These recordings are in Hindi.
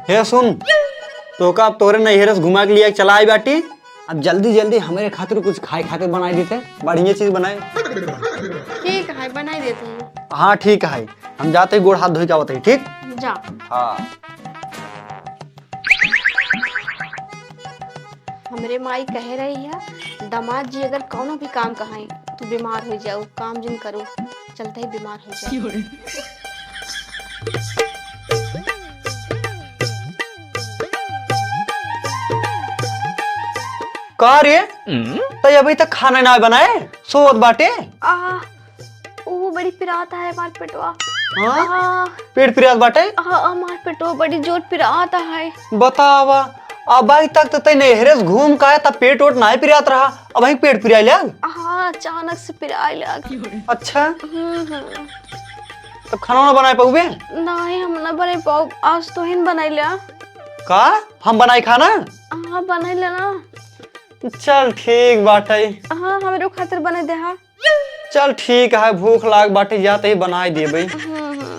हे सुन, तो का अब तोरे नैहरस घुमा के लिए चला आई बाटी। अब जल्दी जल्दी हमारे खातिर कुछ खाए खातिर बनाई देते, बढ़िया चीज बनाए। ठीक है, बनाई देती हूँ। हाँ ठीक है, हम जाते ही गोड़ हाथ धोई के आवते हैं, ठीक। जा। हाँ हमरे माई कह रही है दामाद जी अगर कोनो भी काम कहाई तो बीमार हो जाओ, काम जिन करो चलते ही बीमार हो जाओ। का रे तो अभी तक खाना ना बनाए सोत बाटे। वो बड़ी पिराता है मार पेटवा। हाँ पेट पिरात बाटे। मार पेटवा बड़ी जोर पिराता है। बतावा अब अभी तक तो तय नहरेस घूम का है तब पेट वोट ना पिरात रहा, अब वही पेट पिराए लग। अचानक से पिराए लग। अच्छा तब खाना ना बनाए पाऊबे? नहीं हम ना बने पाऊ, आज तो हिन बनाई लिया। का हम बनाई खाना? हाँ बनाई लेना। चल ठीक बाटे। हाँ हमारे खातिर बना दे। हाँ चल ठीक है, भूख लाग बाटे जाते ही बनाई देबे,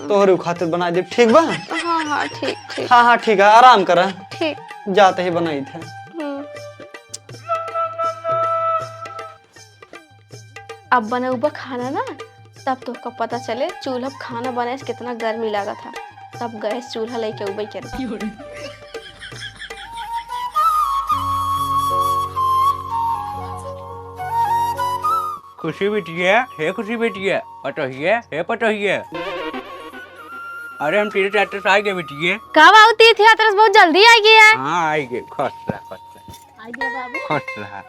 तोहरे खातिर बनाई दे, ठीक बा? हाँ हाँ ठीक ठीक। हाँ हाँ ठीक है, आराम कर, ठीक जाते ही बनाई थे। अब बना हुआ खाना ना तब तो का पता चले चूल्हा खाना बनाए से कितना गर्मी लगा था, तब गैस चूल्हा लेके उबई कर। खुशी बेटिया, हे खुशी बेटिया, पटोहिए, हे पटोहिए। अरे हम तेरे ट्रैक्टर से आ गए बेटिए। कब आती थी? तरस बहुत जल्दी आ गया है। हाँ आ गए, खुश रहा, खुश रहा। आ गया बाबू। खुश रहा।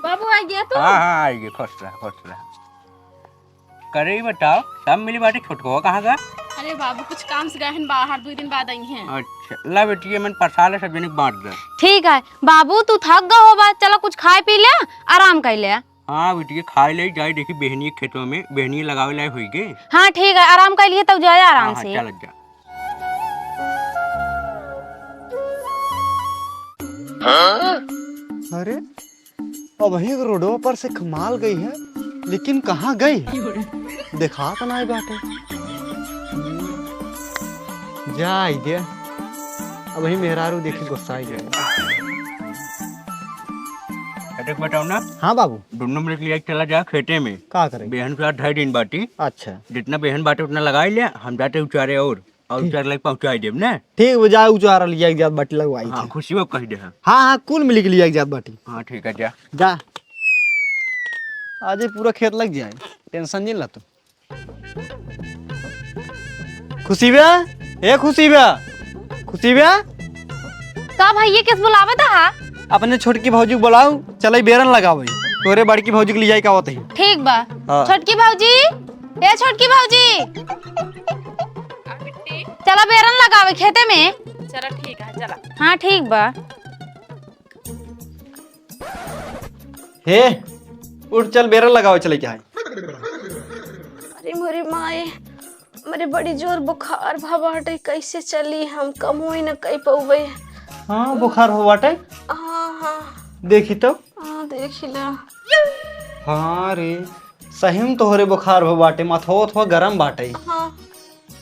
बाबू आ गया तो? हाँ हाँ आ गए, खुश रहा, खुश रहा। करे बताओ, सब मिली बाटी छोटको कहाँ का? अरे बाबू कुछ काम से गए हैं बाहर, 2 दिन बाद आई हैं। अच्छा ला बेटिए, मैंने परसाल सब जने बांट दे। ठीक है बाबू, तू थक गए होगा, चलो कुछ खाए पी ले, आराम कर ले। हाँ बेटिए खाए ले जाए, देखी बेहनी खेतों में बेहनी लगावे लाए हुई गए। हाँ ठीक है, आराम कर लिए तब जाए आराम से। चल जा। अरे अब वही रोडों पर से कमाल गई है, लेकिन कहाँ गई देखा तो नहीं बाटे। जा आई दे, अब वही मेहरारू देखी गुस्सा आई जाए। अटक बताओ ना। हाँ बाबू। दोनों मिलकर लिया चला जा खेते में, का करे? बेहन के साथ 2.5 दिन बाटी। अच्छा जितना बेहन बाटे उतना लगाई ले, हम जाते उचारे और उचार लग पहुँचाई देव ना। ठीक, वो जाए उचारा लिया एक जात बाटी लगवाई हाँ थी। खुशी वो कह दे। हाँ हाँ कुल मिली के लिया एक जात बाटी। हाँ ठीक है जा। जा आज ही पूरा खेत लग जाए, टेंशन नहीं ला तू। खुशी बे, ए खुशी बे, खुशी बे। का भाई ये किस बुलावा था? अपने छोटकी भौजी को बुलाओ, चले बेरन लगाओ, तोरे बड़की भौजी के लिए जाए का होते ही। ठीक बा। हाँ। छोटकी भौजी, ए छोटकी भौजी, चला बेरन लगावे खेते में। चला ठीक है, चला। हाँ ठीक बा। हे उठ चल बेरन लगाओ चले क्या है। अरे मोरी माए, मेरे बड़ी जोर बुखार भवाटे, कैसे चली हम, कम हुई न कहीं पौबे। हाँ बुखार हो बाटे। हाँ हाँ देखी तो। हाँ देख ला। हाँ रे सही में तोहरे बुखार हो बाटे, माथो थोड़ा गरम बाटे। हाँ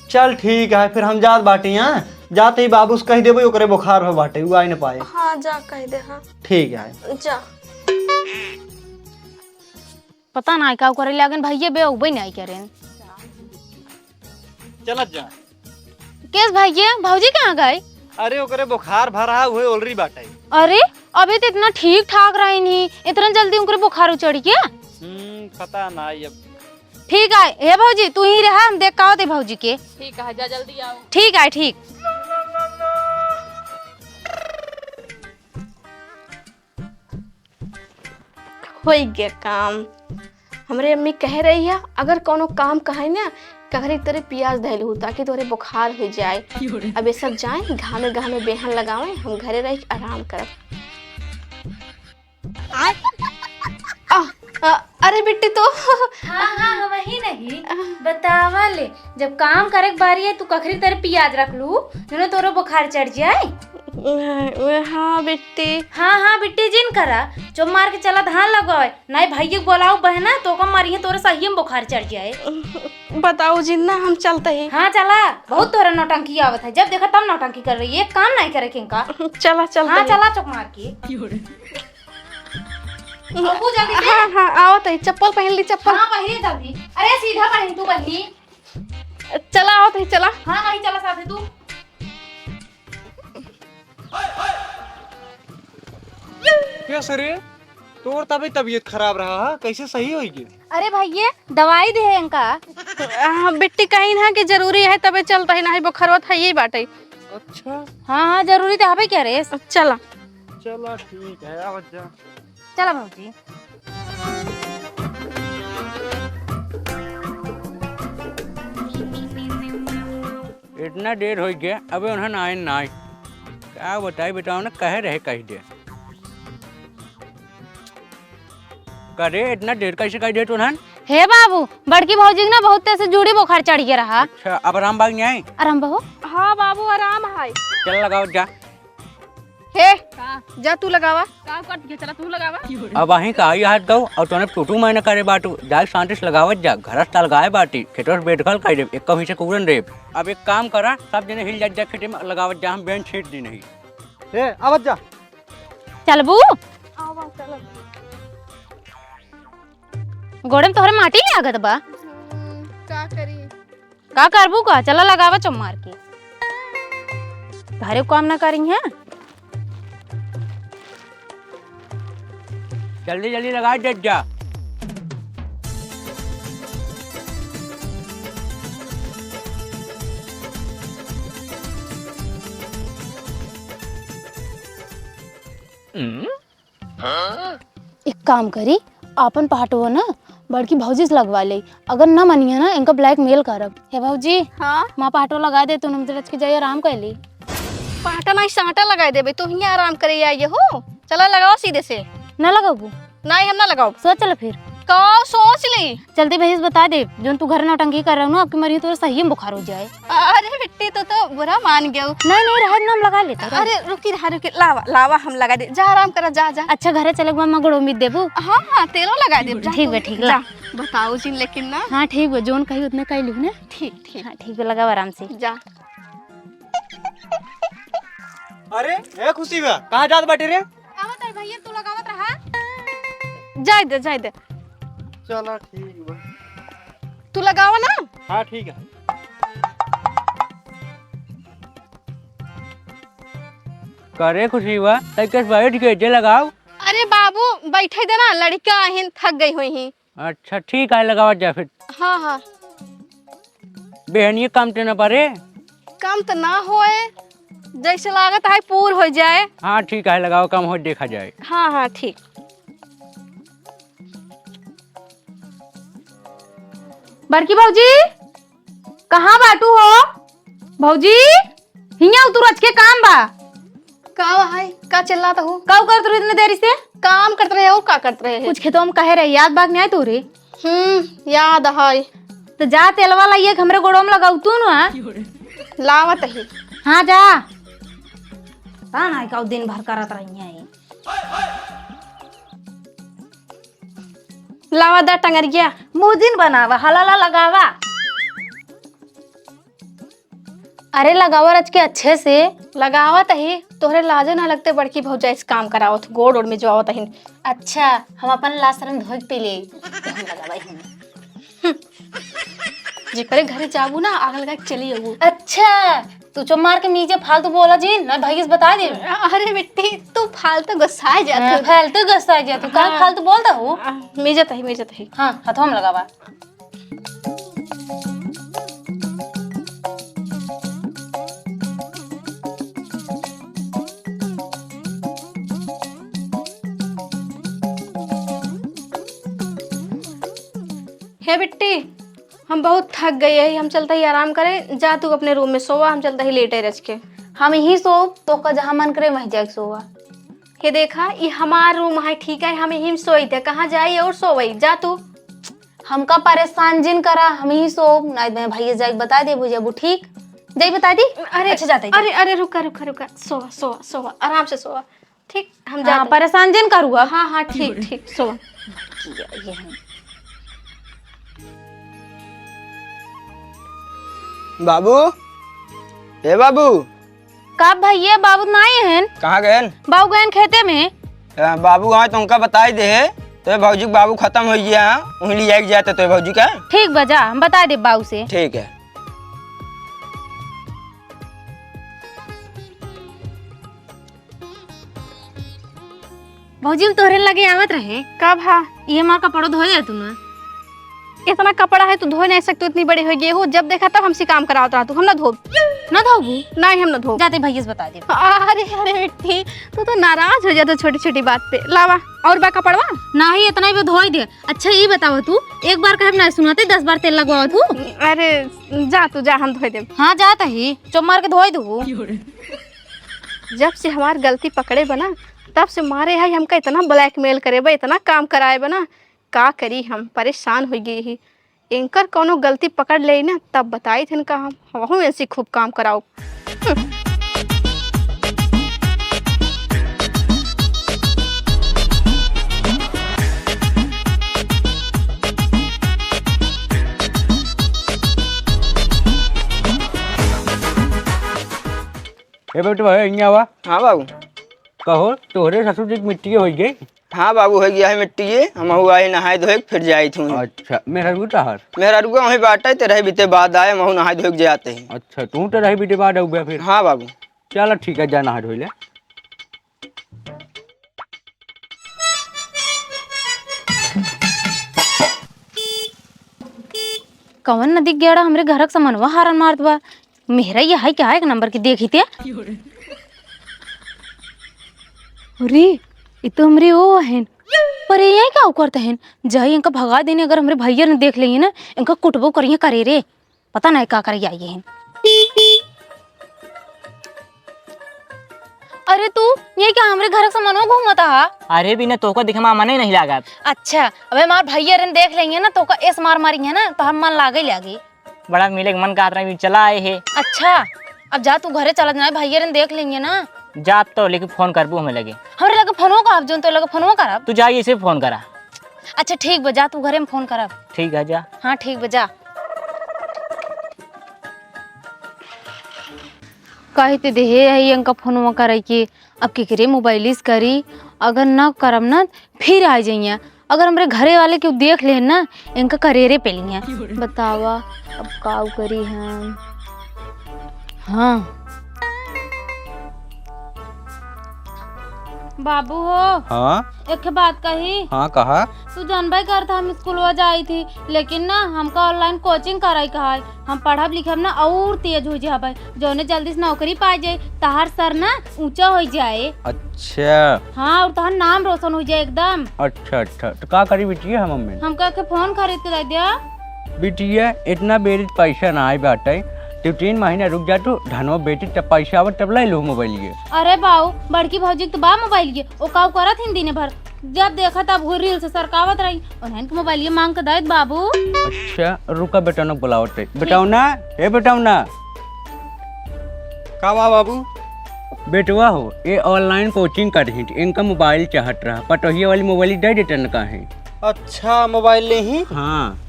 चल ठीक है, फिर हम जात बाटे, यहाँ जाते ही बाबू से कह देबे ओकरे बुखार हो बाटे, वो आई न पाए। हाँ जा कह दे। हाँ ठीक है जा। पता ना का करे लागन भैया बे उबई नहीं करें। चलत जा। केस भैया भौजी कहाँ गए? अरे ओकरे बुखार भरा हुए ओलरी बाटे। अरे अभी तो इतना ठीक ठाक रही नहीं, इतना जल्दी उनके बुखार उचड़ गया। पता नहीं अब। ठीक है हे भौजी तू ही रहा, हम देख का होते भौजी के। ठीक है जा जल्दी आओ। ठीक है ठीक। हो गया काम। हमरे अम्मी कह रही है अगर कोनो काम कहे ना कहरी तेरे प्याज धैलू ताकि तोरे बुखार हो जाए। अब ये सब जाए घामे घामे बेहन लगावे, हम घरे रह के आराम करब। अरे बिट्टी तो हाँ हाँ वही नहीं बतावा ले, जब काम करे के बारी है तू कखरी तेरे प्याज रख लू जो तोरो बुखार चढ़ जाए। हाँ बेटी। हाँ बिट्टी जिन करा जो मार के चला धान लगाए नहीं भैया बोलाओ बहना तो का मारिए तोरे सही में बुखार चढ़ जाए। बताओ जिन्ना हम चलते हैं। हाँ चला बहुत तोरा नौटंकी आवत है जब देखा तब नौटंकी कर रही है काम नहीं करे किनका। चला चल। हाँ चला चौक मार के। अबू जल्दी से। हाँ हाँ आओ तो चप्पल पहन ली चप्पल। हाँ पहनी जल्दी। अरे सीधा पहन तू पहनी। चला आओ तो चला। हाँ वही चला साथे तू। क्या सरे तोर तभी तबीयत खराब रहा है, कैसे सही होगी? अरे भैया दवाई दे है इनका। बेटी कहीं ना कि जरूरी है तबे चलता है नहीं बुखार है ये बाटे। अच्छा हाँ जरूरी तो है क्या रे। चला चलो ठीक है आ जा। चला भाजी। इतना देर हो गया अबे उन्हें आए ना आए। क्या बताई बताओ ना कहे रहे कही दे करे इतना देर कैसे कही दे तुन्हन। हे बाबू बड़की भौजी ना बहुत तेज से जुड़ी बुखार चढ़ गया रहा। अच्छा अब आराम बाग नहीं आए। आराम बहो। हाँ बाबू आराम है। चल लगाओ जा। हे जा तू लगावा। काम कर के चला तू लगावा। अब वहीं का आई हाथ दो और तूने टूटू मैंने करे बाटू जाए शांति से लगावत जा घर तल गाय बाटी खेतों से बैठल कर दे एक कहीं से कुरन रे। अब एक काम करा सब जने हिल जा खेते में लगावत जा हम बेंच छीट दी नहीं। ए आवत जा। चल बू गोड़े में तोहरे माटी नहीं आगत बा। का करी का करबू का चला लगावा चम मार के घरे काम ना करी है। जल्दी जल्दी लगा दे जा। एक काम करी अपन पाटो ना बड़की भौजी से लगवा ले अगर ना मनिया ना इनका ब्लैकमेल करब। हे भौजी हाँ माँ पाटो लगा दे तू नमज के जाइए आराम कर ली। पाटा नहीं साटा लगा देबे तो हियां आराम करे आइए हो। चला लगाओ सीधे से। ना लगाबू नहीं हम ना लगाओ। सोच चल फिर कहो सोच ली। जल्दी भैया बता दे जो तू घर नौटंकी कर रहा हूँ ना आपकी मरी तो सही में बुखार हो जाए। अरे बेटी तो बुरा मान गया। नहीं रहत नाम लगा लेता। अरे रुकी लावा लावा हम लगा दे। जा आराम करा जा जा। अच्छा घरे चले माँ गोड़ उम्मीद देबू। हाँ हाँ तेलो लगा दे। ठीक है ठीक जा बताओ जी लेकिन ना। हाँ ठीक है जोन कही उतने कही लिख ना। ठीक ठीक हाँ ठीक है लगाओ आराम से जा। अरे ए खुशी बा कहाँ जात बाटे रे? आवत है भैया तू लगावत रहा। जाय दे चलो ठीक बा। तू लगावा ना। हाँ ठीक है। करे खुशी हुआ तैकस बैठ के जे लगाओ। अरे बाबू बैठे दे ना लड़का हिन थक गई हुई ही। अच्छा ठीक है लगाओ जा फिर। हाँ हाँ बहन ये काम तो न पारे। काम तो ना होए जैसे लागत है पूर हो जाए। हाँ ठीक है लगाओ काम हो देखा जाए। हाँ हाँ ठीक। बड़की भौजी कहाँ बाटू हो भौजी हिया उतर के काम बा। का है का चिल्लाता हूँ। कब करत रही इतने देरी से काम करते रहे और का करते रहे। कुछ खेतों में कहे रहे याद बाग नहीं आई तोरे। याद है तो जा तेलवा लाइए हमरे गोड़ों में लगाऊ तू ना। लावत ही। हाँ जा हाँ ना का दिन भर करत रही है। लावा दा टंगरिया मुजिन बनावा हलाला लगावा। अरे लगावा रच के अच्छे से लगावत ही तोहरे लाजे ना लगते बड़की भौजा इस काम करावत गोड़ ओड़ में जो आवत ही। अच्छा हम अपन लासरन धोई पे ले तो हम लगावा ही। जेकरे घरे जाबू ना आग लगा के चली आबू। अच्छा तू चुप मार के नीचे फालतू बोला जी ना भाई बता दे। अरे बेटी तू फालतू गुस्सा जात फालतू गुस्सा जा तू का फालतू बोलता हूँ। मिजत ही। हाँ हाथों में लगावा। हे बिट्टी हम बहुत थक गए हैं हम चलते ही आराम करें। जा तू अपने रूम में सोवा हम चलते ही लेटे रच के। हम यही सो तो का जहाँ मन करे वहीं जाके सोवा। ये देखा ये हमारा रूम है ठीक है हम यहीं सोई थे कहाँ जाई और सोवई। जा तू हमका परेशान जिन करा हम ही सो नहीं मैं भैया जाके बता दे बुझे ठीक। जाई बता दी। अरे अच्छा जाते अरे अरे रुका रुका रुका, सोवा सोवा सोवा, आराम से सोवा। ठीक, हम हाँ, जाते। परेशान जिन करूँगा। हाँ हाँ ठीक ठीक, सोवा। बाबू, ए बाबू, का भैया बाबू ना आए हैं? कहाँ गए? बाबू गए खेते में। बाबू हाँ तुमका बताई दे तो भौजी बाबू खत्म हो गया, वहीं ले जाए जाते तो भौजी का। ठीक बजा, हम बता दे बाबू से। ठीक है। भौजी तोहरे लगे आवत रहे। कब? हाँ, ये मार कपड़ो धोए दे तू ना। इतना कपड़ा है तो धो नहीं सकते, इतनी बड़ी हो गई हो। जब देखा तब हमसे काम करावत रहा तू। हम ना धो, ना धोबू? नहीं हम ना धो। जाते भैया से बता दे। अरे अरे बेटी, तू तो नाराज हो जाता छोटी छोटी बात पे। लावा और बा कपड़वा। ना ही इतना ही धोई दे। अच्छा ये बताओ तू, एक बार कहे ना सुनाते 10 बार तेल लगवाओ तू। अरे जा तू जा, हम धोई दे। हाँ जाता ही चुप मार के धोई दू। जब से हमारी गलती पकड़े बना तब से मारे है हमका इतना ब्लैकमेल करे बा, इतना काम कराए बना। का करी, हम परेशान हो गई ही। इनकर कोनो गलती पकड़ ले ना तब बताई थे इनका हम वहू ऐसी खूब काम कराओ। ए बेटे भाई यहाँ आवा। हाँ बाबू। कहो तोहरे ससुर जी की मिट्टी हो गई? हाँ बाबू हो गया है मिट्टी, हम आए नहाए धोए फिर जाए थी। अच्छा मेरा रुआ हर। मेरा रुआ वहीं बाटा है, तेरे बीते बाद आए महू नहाए धोए जाते हैं। अच्छा तू तो रही बीते बाद हो फिर। हाँ बाबू। चलो ठीक है, जा नहा धो ले। कवन नदी गेड़ा हमरे घर का सामानवा हारन मारत बा। मेरा ये है क्या, एक नंबर की देखी थे। अरे ये तो हमरे वो है, पर ये क्या करते हैं? जाई इनका भगा देने, अगर हमरे भैया ने देख लिए ना इनका कुटबो करिए करे रे, पता नहीं क्या करे आई है। अरे तू ये क्या हमरे घर का सामान घूमता है? अरे बिना तो को दिखे मामा नहीं लगा। अच्छा अबे मार भैया ने देख लेंगे ना तो का ऐस मार मारेंगे ना तो हम मन लागे लागे। बड़ा मिले मन का चला आए है। अच्छा अब जा तू घरे चला जाए, भैया ने देख लेंगे ना। जा तो लेकिन फोन करबू हमें लगे। हमरे लगे फोनो करब, जोन तो लगे फोनो करब। तू जाइए इसे फोन करा। अच्छा ठीक बजा, तू घरे में फोन करब। ठीक है जा। हाँ ठीक बजा। कहते दे है इनका फोनवा करे कि अब केकरे मोबाइलिस करी, अगर ना करब ना फिर आ जाइए। अगर हमारे घरे वाले क्यों देख ले ना इनका करेरे पे लिया। बतावा अब का करी हम। हाँ बाबू हो। हाँ एक बात कही। हाँ कहा। तू जानबे कर था हम स्कूलवा जाई थी, लेकिन ना हमका ऑनलाइन कोचिंग कराई कहा। हम पढ़ब लिखब ना और तेज हो जाए, जौने जल्दी से नौकरी पा जाए, तहार सर ना ऊंचा हो जाए। अच्छा हाँ और तहार नाम रोशन हो जाए एकदम। अच्छा अच्छा तो का करी बिटिया हम मम्मी? हम कह के फोन खरीद के दे दिया। बिटिया इतना बेरी पैसा ना आए बाटे, तू 3 महीना रुक जा, तो धनवा बेटी तब पैसा आवत तब ले लो मोबाइल ये। अरे बाऊ बड़की भौजी तो बा मोबाइल ये, ओ काऊ करत हिन दिन भर, जब देखा तब वो रील से सरकावत रही उन्हें के मोबाइल ये मांग के दे बाबू। अच्छा रुका बेटा न बुलावत है। बताओ ना, ए बताओ ना। का बाबू? बेटवा हो ये ऑनलाइन कोचिंग कर रही थी, इनका मोबाइल चाहत रहा, पटोहिया वाली मोबाइल दे देते न कहे। अच्छा मोबाइल ले ही। हाँ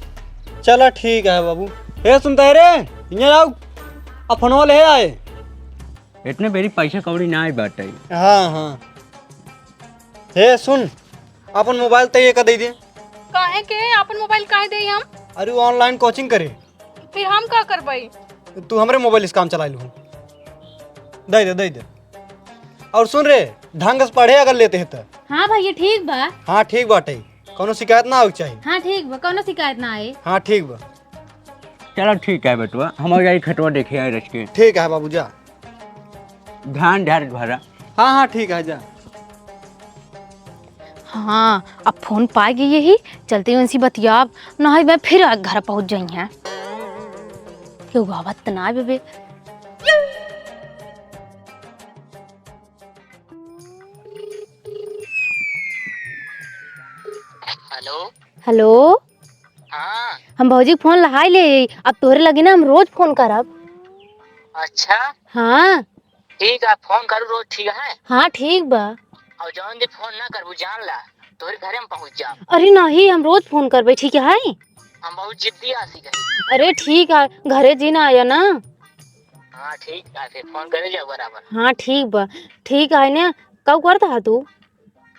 चलो ठीक है बाबू। हे सुनते रे, यहाँ आओ, अब फोनवा ले आए। इतने बेरी पैसा कौड़ी ना आए बाटे। हाँ हाँ। हे सुन, अपन मोबाइल तय कर दे दे। काहे के अपन मोबाइल काहे दे हम? अरे वो ऑनलाइन कोचिंग करे, फिर हम का करबई? तू हमरे मोबाइल इस काम चला लू। दे दे दे दे। और सुन रे, ढंग से पढ़े अगर लेते हैं तो। हाँ भैया ठीक बा। हाँ ठीक बाटे, कोनो शिकायत ना हो चाहिए। हाँ ठीक बा, कोनो शिकायत ना आए। हाँ ठीक बा। चलो ठीक है बेटवा, हम जाई खटवा देखे आए रच के। ठीक है बाबू जा। ध्यान ध्यान भरा। हाँ हाँ ठीक है जा। हाँ अब फोन पा गई यही चलते उनसी बतियाब ना है, मैं फिर घर पहुंच जाई हैं। क्यों बाबत ना बेबे। हेलो हेलो हाँ हम भौजी फोन लगाई ले, अब तोरे लगे ना हम रोज फोन करब। अच्छा हाँ ठीक है, फोन करू रोज, ठीक है। हाँ ठीक बा। और जौन दिन फोन ना करबू जान ला तोहरे घरे में पहुंच जा। अरे नहीं, हम रोज फोन करबे, ठीक है। हम बहुत जिद्दी आसी कही। अरे ठीक है, घरे जीना आया ना। हाँ ठीक है, फिर फोन करे जाओ बराबर। हाँ ठीक बा। ठीक है ना, कब करता है तू?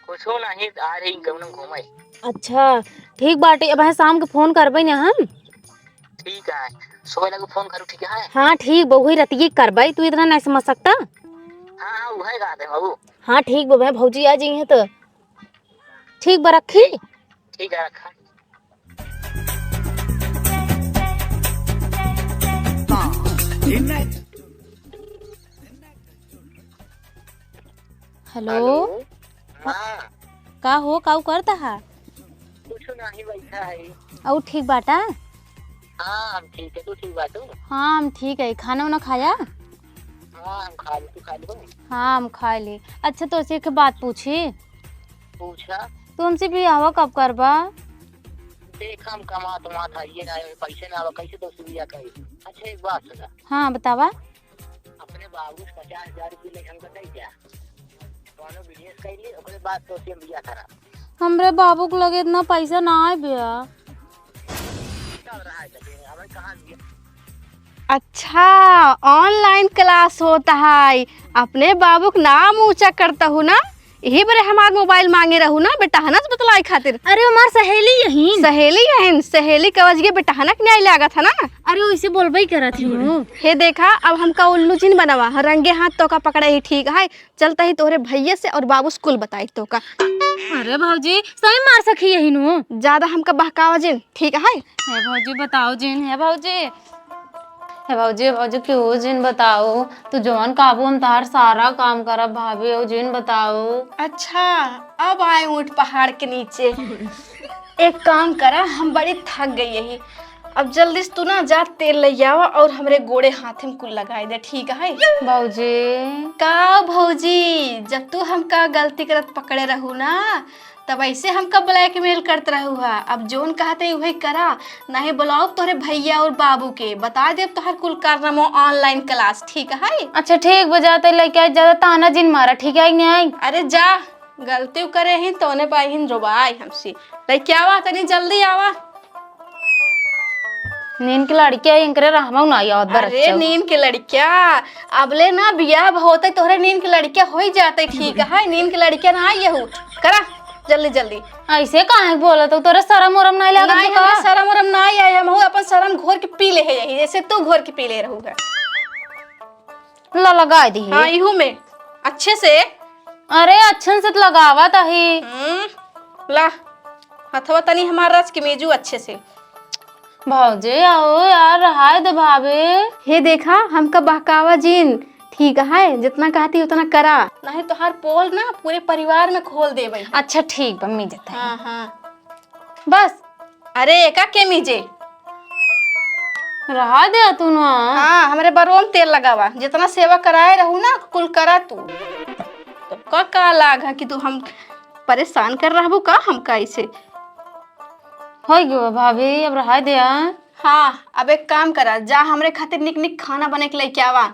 कुछ हो नहीं, आ रही कौन घूमे। अच्छा ठीक बाटे, अब शाम के फोन करबे ना हम। ठीक है, सोए लगे फोन करू, ठीक है। हाँ ठीक बा, वही रतिये करबे, तू इतना नहीं समझ सकता। हाँ हाँ वही गा दे बाबू। हाँ ठीक बा, भौजी आ जाइए तो। ठीक बा, रखी। ठीक है रखा। हेलो। हाँ का हो, का करता है? कुछ नहीं, बैठा है। और ठीक बाटा? हाँ हम ठीक है, तू ठीक बात हो? हाँ हम ठीक है। खाना वाना खाया? हाँ हम खा ली, तू खा ली? हाँ हम खा ली। अच्छा तो ऐसे एक बात पूछी, पूछा। तू हमसे बियाह कब करबा? देख हम कमा तुम्हारा था, ये ना पैसे ना कैसे दोस्त बिया कही। अच्छा एक बात सुना, हाँ बतावा। अपने बाबू 50,000 रुपये ले हमको दे जा, कोनो बिजनेस कर ली, ओकरे बाद तो से बिया करा। हमरे बाबू को लगे इतना पैसा ना आए बिया। चल रहा है तभी हमें कहाँ दिया। अच्छा, ऑनलाइन क्लास होता है। अपने बाबू का नाम ऊंचा करता हूँ ना, यही बड़े हमार मोबाइल मांगे रहू ना बेटाहना से बतलाई खातिर। अरे हमार सहेली यही। सहेली यही, सहेली कवज के बेटाहना के न्याय लागत है ना। अरे वैसे बोलबे करा थी हूँ। हे देखा, अब हमका उल्लू जिन बनवा, रंगे हाथ तो का पकड़े ही, ठीक है। चलता ही तोहरे भैया से और बाबू स्कूल बताई तो का। अरे भौजी सही मार सकी यही नु। ज्यादा हमका बहकावा जिन, ठीक है। है भौजी बताओ जिन, है भौजी, है भौजी, भौजी क्यों जिन बताओ। तू जौन काबू हम तार सारा काम करब भाभी, और जिन बताओ। अच्छा, अब आए ऊँट पहाड़ के नीचे। एक काम करा, हम बड़ी थक गई यही। अब जल्दी से तू ना जा तेल ले आवा और हमरे गोड़े हाथे में कुल लगाई दे, ठीक है। भौजी का भौजी, जब तू हमका गलती करत पकड़े रहू ना, तब ऐसे हमका ब्लैकमेल करते रहू है। अब जोन कहते वही करा, नहीं बुलाओ तोरे भैया और बाबू के, बता दे तोहर कुल कारनामा ऑनलाइन क्लास, ठीक है। अच्छा ठीक बजाते लेके ज्यादा ताना जिन मारा, ठीक है नहीं? अरे जा, गलती करे ही तो ने पाई हिन रोबाई हमसे। लेके आवा, तनी जल्दी आवा। नींद की लड़की आई इनकरे रहमा ना याद बर। अरे नींद के लड़किया, अबले ना बियाह होते तोहरे नींद की लड़किया हो ही जाते, ठीक है। नींद की लड़किया ना आई हूँ, करा जल्दी जल्दी। ऐसे काहे बोला तो तोरे शरम उरम नहीं लागत नहीं, का? हमरा शरम उरम ना आई, हम अपन शरम घोर के पी ले है यही, जैसे तू घोर के पी ले रहूगा। ला लगा दी। हाँ इहू में अच्छे से। अरे अच्छन से तो लगावा ताही। ला हथवा तनी हमारा रस के मेजू अच्छे से। भौजी आओ यार, रहा दे भाभी। हे देखा, हमका बहकावा जिन, ठीक है। जितना कहती उतना करा, नहीं तो हर पोल ना पूरे परिवार में खोल दे भाई। अच्छा ठीक बा, मी जाता है। हाँ हाँ बस। अरे एका के मीजे रहा दे तू ना। हाँ, हमारे बरोम तेल लगावा, जितना सेवा कराए रहू ना कुल करा तू। तो का लाग है कि तू हम परेशान कर रहबू का हमका ऐसे। हो गयो भाभी, अब रहा दे। हाँ, अब एक काम करा, जा हमरे खातिर निक निक खाना बने के लेके आवा।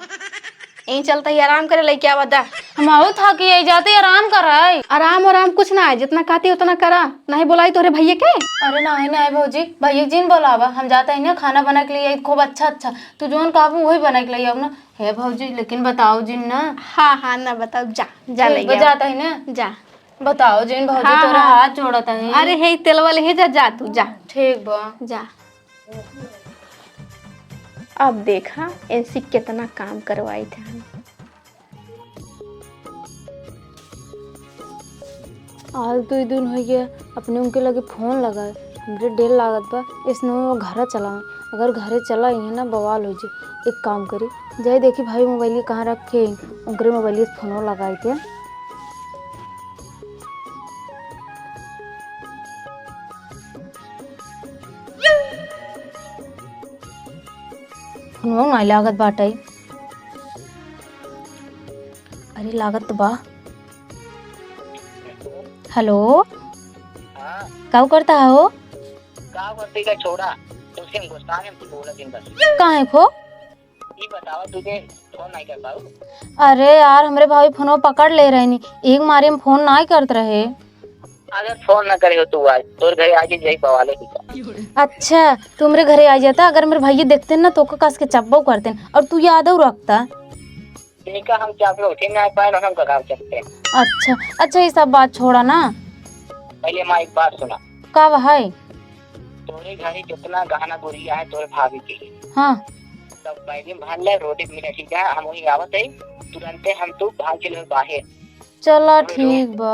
यहीं चलता ही आराम करे लेके आवा दा। हम आओ था कि यही जाते आराम कर रहे। आराम कुछ ना है, जितना कहती उतना करा। नहीं बोलाई तोरे भैया के? अरे नहीं नहीं भौजी, भैया जी ने बोलावा, हम जाते हैं ना खाना बना के लिए खूब अच्छा अच्छा। तू जोन काबू वही बना के लिए अब ना। है भौजी लेकिन बताओ जिन ना। हाँ हाँ ना बताओ, जा जा ले जाता है ना, जा बताओ जिन भौजी। हाँ, तोरा हाँ। हाथ जोड़ता है। अरे हे तेलवा ले जा, जा तू जा। ठीक बा जा। अब देखा इनसे कितना काम करवाई थे हम। आज 2 दिन हो गया अपने उनके लगे फोन लगाए, हमरे डेर लागत बा इसने वो घर चला। अगर घरे चला ही है ना बवाल हो जाए। एक काम करी, जाए देखी भाई मोबाइल कहाँ रखे, उनके मोबाइल से फोन लगाए थे। फोन नहीं लागत बाटे। अरे लागत तो बा। हेलो, हाँ क्या करता हो? का करती का छोड़ा, तुमसे हम गुस्सा में बोला दिन बस। कहाँ है खो? ये बताओ तुझे फोन नहीं कर पाऊ? अरे यार हमरे भाभी फोन पकड़ ले रहे नी, एक मारे में फोन ना करत रहे। अगर फोन ना करे हो तू आज तोर घर आके जई पवाले की। अच्छा तू मेरे घरे आ जाता, अगर मेरे भैया देखते ना तो कस के चब्बो करते और तू याद रखता। देखा हम चापलो उठे ना पाए ना हम का काम चलते हैं। अच्छा अच्छा ये सब बात छोड़ा ना, पहले माँ एक बात सुना। कब है? तोरे घर जितना गहना गुड़िया है तोरे भाभी की, हाँ सब पहले भान ले रोटी मिले ठीक है। हम वही आवत है तुरंत हम तू भाग चले बाहर। चलो ठीक बा।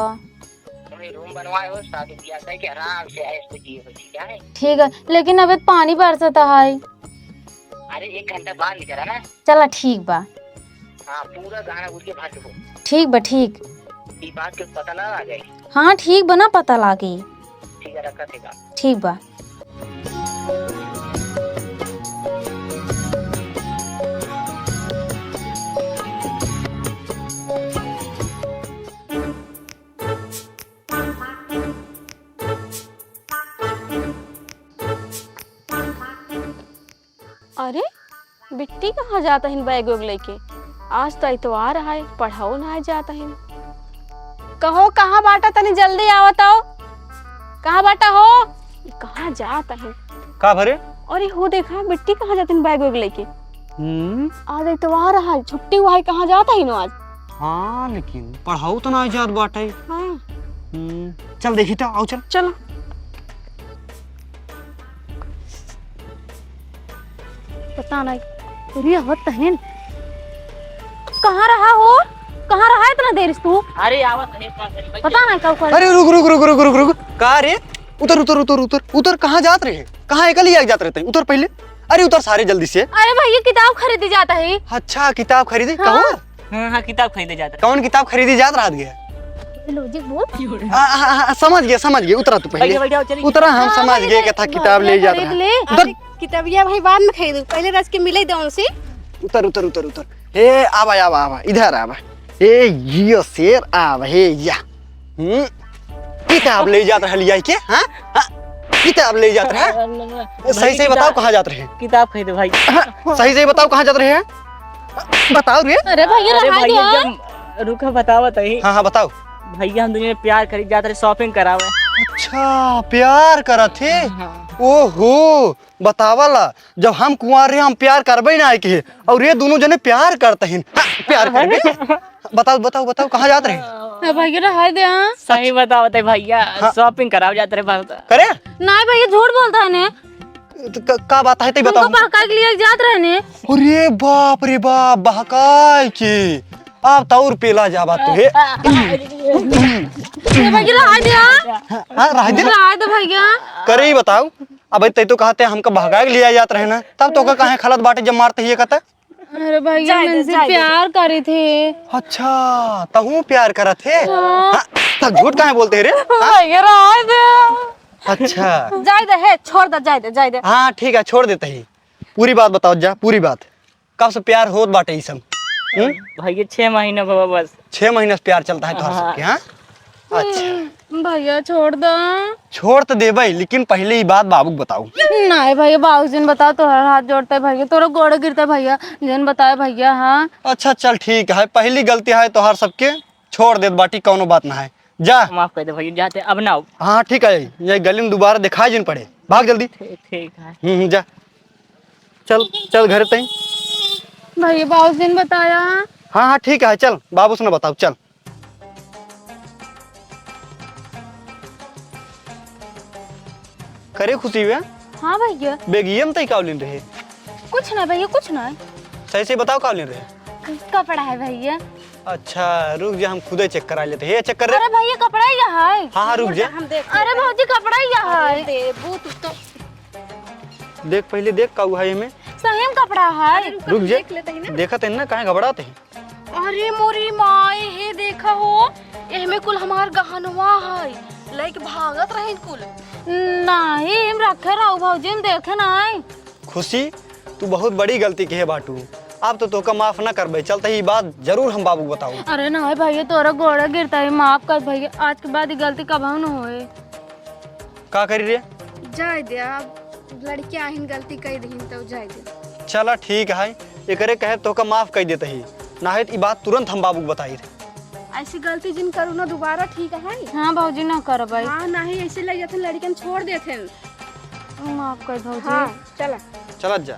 तुम्हें रूम बनवाए हो शादी किया था कि आराम से ऐश पे जिए हो ठीक है। ठीक है लेकिन अब पानी बरसता है। अरे 1 घंटा बाद निकला ना। चला ठीक बा। हाँ पूरा गहना गुड़ के भाग हो। ठीक बा ठीक। ये बात के पता ना आ जाए। हाँ ठीक बा ना पता लागी। ठीक है रखा ठीक है। ठीक बा। अरे बिट्टी कहाँ जाता है बैग वैग लेके? आज तो इतवार है, पढ़ाओ ना जाता है। कहो कहाँ बाटा, तनी जल्दी आवत आओ। कहाँ बाटा हो? ये कहाँ जाता है? का भरे? अरे हो देखा बिट्टी कहाँ जाती है बैग वैग लेके? आज इतवार है, छुट्टी हुआ है, कहाँ जाता है आज? हाँ लेकिन पढ़ाओ तो ना जात बाटे। हाँ चल देखी तो आओ चल। चलो। पता नहीं तेरी आवत है। कहाँ रहा हो? कहाँ रहा है इतना देर तू? अरे आवत है पता नहीं कब कर। अरे रुक रुक रुक रुक रुक रुक का रे? उतर उतर उतर उतर उतर। कहाँ जात रहे? कहाँ एकल ही जात रहते? उतर पहले। अरे उतर सारे जल्दी से। अरे भैया किताब खरीदी जाता है। अच्छा किताब खरीदी? कौन? हाँ किताब खरीदे जाता कौन किताब खरीदी जात रहा गया? लॉजिक बोल। समझ गया उतरा तू पहले। उतरा हम समझ गए कि था किताब ले जात रहा। उतर किताबिया भाई बाद में खरीदू, पहले रच के मिले दो से। उतर उतर उतर उतर। ए आवा आवा आवा इधर आवा। ए ये शेर आवा हे या। किताब ले जात रहा के? हाँ किताब ले जात रहा? सही से बताओ कहाँ जात रहे? किताब खरीदे भाई। सही से बताओ कहाँ जात रहे? बताओ रे। अरे भैया रहा दिया। रुका बताओ बताइए। हाँ बताओ। भैया हम दुनिया में प्यार खरीद जाते रहे, शॉपिंग करावे। अच्छा प्यार करा थे? ओहो बतावाला जब हम कुंवार रहे हम प्यार करबे ना के और ये दोनों जने प्यार करते हैं। प्यार करबे? बताओ बताओ बताओ कहाँ जात रहे? भैया रहा दिया। सही बताओ बताइए भैया, शॉपिंग करावे जाते रहे। करे नहीं भैया झूठ बोलता है ने। का बात है बताओ। बहका के लिए जात रहे ने। अरे बाप रे बाप बहकाय के आप ताउर पेला जाबा तू हे। भैया रहा दिया। हाँ रह दे रहा दे भैया। करे ही बताओ। अब तै तो कहते हमका भगा के लिया जात रहे ना, तब तो कहाँ खलत बाटे जब मारते ही कहता। अरे भैया मुझसे प्यार करे थे। अच्छा तहू प्यार करा थे? हाँ, तब झूठ काहे बोलते रे? भैया रहा दे। अच्छा जाय दे है, छोड़ दे, जाय दे। हाँ ठीक है छोड़ देते ही। पूरी बात बताओ जा, पूरी बात। कब से प्यार होत बाटे ई सब? भैया 6 महीना बाबा बस। 6 महीने से प्यार चलता है तो सबके? हाँ अच्छा भैया छोड़ दो। छोड़ तो देबे लेकिन पहले ही बात बाबू बताओ। नहीं भैया बाबू जिन बताओ तो हाथ जोड़ता है भैया, तोरा गोड़ गिरता है भैया, जिन बताए भैया। हाँ अच्छा चल ठीक है, पहली गलती है तो हर सबके छोड़ दे बाटी, कौनो बात ना है। जा माफ कर दे भैया, जाते अब ना। हाँ ठीक है, ये गली में दोबारा दिखाई जिन पड़े, भाग जल्दी। ठीक है। जा चल चल घर तई। भैया बाबू जिन बताया। हाँ हाँ ठीक है चल, बाबू से ना बताओ चल। करे खुशी हुआ? हाँ भैया बेगिए में तई कावलिन रहे? कुछ ना भैया कुछ ना। सही से बताओ कावलिन रहे? कपड़ा है भैया। अच्छा रुक जा, हम खुदे चेक करा लेते हैं। चेक कर रहे? अरे भैया कपड़ा ही यहाँ है। हाँ हाँ रुक जा, अरे भौजी कपड़ा ही यहाँ है। देख पहले देख का हुआ है में। सही में कपड़ा है। रुक जा, देखत है ना काहे घबराते हैं? अरे मोरी माए हे देखा हो, एहमे कुल हमार गहनवा है, लेके भागत रहे कुल। नहीं हम रखे रहो भौजी हम देखे नहीं। खुशी तू बहुत बड़ी गलती की है बाटू, अब तो तोका माफ ना करबे। चलते ही बात जरूर हम बाबू बताओ। अरे नहीं भैया तोरा गोड़ा गिरता है, माफ कर भैया, आज के बाद गलती कभी न होए। का करी रे? जाय दे, अब लड़कियां हिन गलती कर दही तो जाय दे। चला ठीक है, एकरे कहे तो का माफ कर देते ही, ना है तो ई बात तुरंत हम बाबू को बताई थे। ऐसी गलती जिन करू ना दोबारा, ठीक है? हाँ भाजी ना कर भाई, हाँ नहीं ऐसे लग जाते लड़कियन छोड़ देते। माफ कर भाजी। हाँ चला चलत जा।